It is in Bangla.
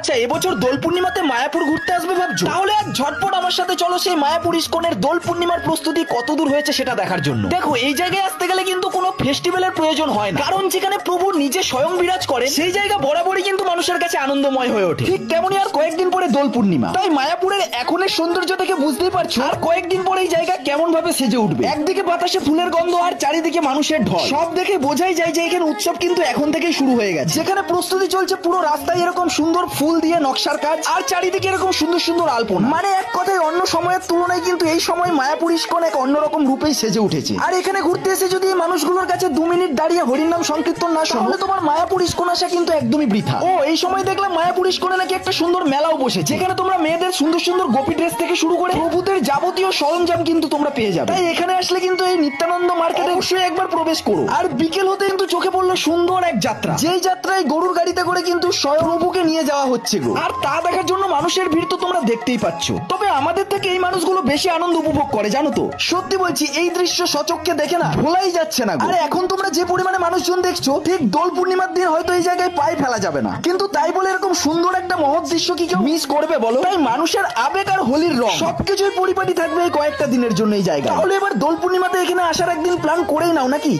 আচ্ছা, এবছর দোল পূর্ণিমাতে মায়াপুর ঘুরতে আসবে ভাবছো? তাহলে আজ ঝটপট আমার সাথে চলো সেই মায়াপুর ইস্কনের দোল পূর্ণিমার প্রস্তুতি কতদূর হয়েছে সেটা দেখার জন্য। দেখো, এই জায়গায় আসতে গেলে কিন্তু কোনো ফেস্টিভ্যালের প্রয়োজন হয় না, কারণ যেখানে প্রভু নিজে স্বয়ং বিরাজ করে সেই জায়গা বরাবরই কিন্তু মানুষের কাছে আনন্দময় হয়ে ওঠে। ঠিক তেমনই আর কয়েকদিন পরে দোল পূর্ণিমা, তাই মায়াপুরের এখনের সৌন্দর্য থেকে বুঝতেই পারছো আর কয়েকদিন পরে এই জায়গা কেমন ভাবে সেজে উঠবে। একদিকে বাতাসে ফুলের গন্ধ আর চারিদিকে মানুষের ঢল, সব দেখে বোঝাই যায় যে এখানে উৎসব কিন্তু এখন থেকেই শুরু হয়ে গেছে। যেখানে প্রস্তুতি চলছে পুরো রাস্তায় এরকম সুন্দর ফুল দিয়ে নকশার কাজ, আর চারিদিকে এরকম সুন্দর সুন্দর আলপনা। মানে এক কথায় অন্য সময়ের তুলনায় কিন্তু এই সময় মায়াপুর ইস্কন এক অন্যরকম রূপেই সেজে উঠেছে। আর এখানে ঘুরতে এসে যদি এই মানুষগুলোর কাছে 2 মিনিট দাঁড়িয়ে হরির নাম সংকীর্তন না শোনো, তাহলে তোমার মায়াপুর ইস্কন আসা কিন্তু একদমই বৃথা। ও, এই সময় দেখলাম মায়াপুর ইস্কনে নাকি একটা সুন্দর মেলাও বসেছে, যেখানে তোমরা মেয়েদের সুন্দর সুন্দর গোপী ড্রেস থেকে শুরু করে প্রভুদের যাবতীয় সরঞ্জাম কিন্তু তোমরা পেয়ে যাবে। তাই এখানে আসলে কিন্তু এই নিত্যানন্দ মার্কেটে অবশ্যই একবার প্রবেশ করো। আর বিকেল হতে কিন্তু চোখে পড়লো সুন্দর এক যাত্রা, যেই যাত্রায় গরুর গাড়িতে করে কিন্তু স্বয়ং প্রভুকে নিয়ে যাওয়া হচ্ছে গো। আর তা দেখার জন্য মানুষের ভিড় তো তোমরা দেখতেই পাচ্ছ। তবে আমাদের থেকে এই মানুষগুলো বেশি আনন্দ উপভোগ করে জানো তো। সত্যি বলছি, এই দৃশ্য সচক্ষে দেখে না ভোলাই যাচ্ছে না গো। আর এখন তোমরা যে পরিমাণে মানুষজন দেখছো, ঠিক দোল পূর্ণিমার দিন হয়তো এই জায়গায় পায়ে ফেলা যাবে না, কিন্তু তাই বলে এরকম সুন্দর একটা মহৎ দৃশ্য কি কেউ মিস করবে বলো? তাই মানুষের আবেগ আর হোলির রং সবকিছুই পরিপাটি থাকবে এই কয়েকটা দিনের জন্য এই জায়গায়। তাহলে এবার দোল পূর্ণিমাতে এখানে আসার একদিন প্ল্যান করেই নাও নাকি।